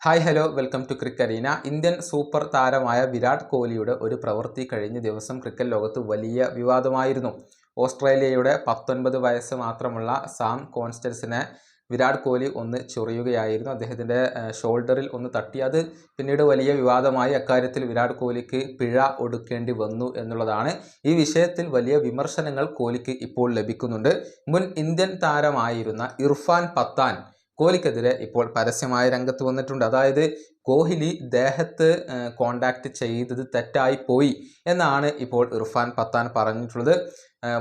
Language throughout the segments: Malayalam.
ഹായ് ഹലോ വെൽക്കം ടു ക്രിക്കറീന. ഇന്ത്യൻ സൂപ്പർ താരമായ വിരാട് കോഹ്ലിയുടെ ഒരു പ്രവൃത്തി കഴിഞ്ഞ ദിവസം ക്രിക്കറ്റ് ലോകത്ത് വലിയ വിവാദമായിരുന്നു. ഓസ്ട്രേലിയയുടെ 19 വയസ്സ് മാത്രമുള്ള സാം കോൺസ്റ്റൻസിനെ വിരാട് കോഹ്ലി ഒന്ന് ചൊറിയുകയായിരുന്നു. അദ്ദേഹത്തിൻ്റെ ഷോൾഡറിൽ ഒന്ന് തട്ടി. അത് പിന്നീട് വലിയ വിവാദമായി. അക്കാര്യത്തിൽ വിരാട് കോഹ്ലിക്ക് പിഴ ഒടുക്കേണ്ടി വന്നു എന്നുള്ളതാണ്. ഈ വിഷയത്തിൽ വലിയ വിമർശനങ്ങൾ കോഹ്ലിക്ക് ഇപ്പോൾ ലഭിക്കുന്നുണ്ട്. മുൻ ഇന്ത്യൻ താരമായിരുന്ന ഇർഫാൻ പത്താൻ കോഹ്ലിക്കെതിരെ ഇപ്പോൾ പരസ്യമായ രംഗത്ത് വന്നിട്ടുണ്ട്. അതായത് കോഹ്ലി ദേഹത്ത് കോണ്ടാക്ട് ചെയ്തത് തെറ്റായി പോയി എന്നാണ് ഇപ്പോൾ ഇർഫാൻ പത്താൻ പറഞ്ഞിട്ടുള്ളത്.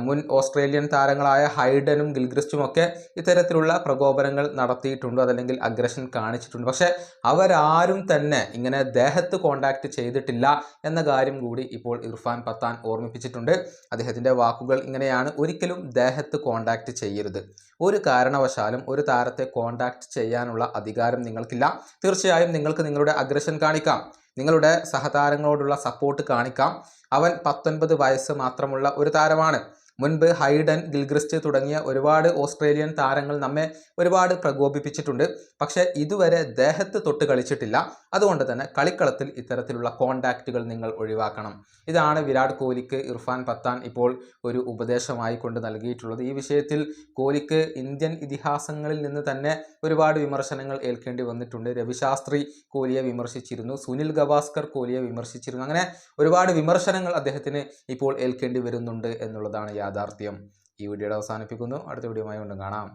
മുൻ ഓസ്ട്രേലിയൻ താരങ്ങളായ ഹൈഡനും ഗിൽക്രിസ്റ്റും ഒക്കെ ഇത്തരത്തിലുള്ള പ്രകോപനങ്ങൾ നടത്തിയിട്ടുണ്ട്, അതല്ലെങ്കിൽ അഗ്രഷൻ കാണിച്ചിട്ടുണ്ട്. പക്ഷേ അവരാരും തന്നെ ഇങ്ങനെ ദേഹത്ത് കോണ്ടാക്ട് ചെയ്തിട്ടില്ല എന്ന കാര്യം കൂടി ഇപ്പോൾ ഇർഫാൻ പത്താൻ ഓർമ്മിപ്പിച്ചിട്ടുണ്ട്. അദ്ദേഹത്തിൻ്റെ വാക്കുകൾ ഇങ്ങനെയാണ്: ഒരിക്കലും ദേഹത്ത് കോണ്ടാക്ട് ചെയ്യരുത്. ഒരു കാരണവശാലും ഒരു താരത്തെ കോണ്ടാക്ട് ചെയ്യാനുള്ള അധികാരം നിങ്ങൾക്കില്ല. തീർച്ചയായും നിങ്ങൾക്ക് നിങ്ങളുടെ അഗ്രഷൻ കാണിക്കാം, നിങ്ങളുടെ സഹതാരങ്ങളോടുള്ള സപ്പോർട്ട് കാണിക്കാം. അവൻ 19 വയസ്സ് മാത്രമുള്ള ഒരു താരമാണ്. മുൻപ് ഹൈഡൻ, ഗിൽക്രിസ്റ്റ് തുടങ്ങിയ ഒരുപാട് ഓസ്ട്രേലിയൻ താരങ്ങൾ നമ്മെ ഒരുപാട് പ്രകോപിപ്പിച്ചിട്ടുണ്ട്. പക്ഷേ ഇതുവരെ ദേഹത്ത് തൊട്ട് കളിച്ചിട്ടില്ല. അതുകൊണ്ട് തന്നെ കളിക്കളത്തിൽ ഇത്തരത്തിലുള്ള കോണ്ടാക്റ്റുകൾ നിങ്ങൾ ഒഴിവാക്കണം. ഇതാണ് വിരാട് കോഹ്ലിക്ക് ഇർഫാൻ പത്താൻ ഇപ്പോൾ ഒരു ഉപദേശമായി കൊണ്ട് നൽകിയിട്ടുള്ളത്. ഈ വിഷയത്തിൽ കോഹ്ലിക്ക് ഇന്ത്യൻ ഇതിഹാസങ്ങളിൽ നിന്ന് തന്നെ ഒരുപാട് വിമർശനങ്ങൾ ഏൽക്കേണ്ടി വന്നിട്ടുണ്ട്. രവിശാസ്ത്രി കോഹ്ലിയെ വിമർശിച്ചിരുന്നു, സുനിൽ ഗവാസ്കർ കോഹ്ലിയെ വിമർശിച്ചിരുന്നു. അങ്ങനെ ഒരുപാട് വിമർശനങ്ങൾ അദ്ദേഹത്തിന് ഇപ്പോൾ ഏൽക്കേണ്ടി വരുന്നുണ്ട് എന്നുള്ളതാണ് യാഥാർത്ഥ്യം. ഈ വീഡിയോയുടെ അവസാനിപ്പിക്കുന്നു. അടുത്ത വീഡിയോയുമായി വീണ്ടും കാണാം.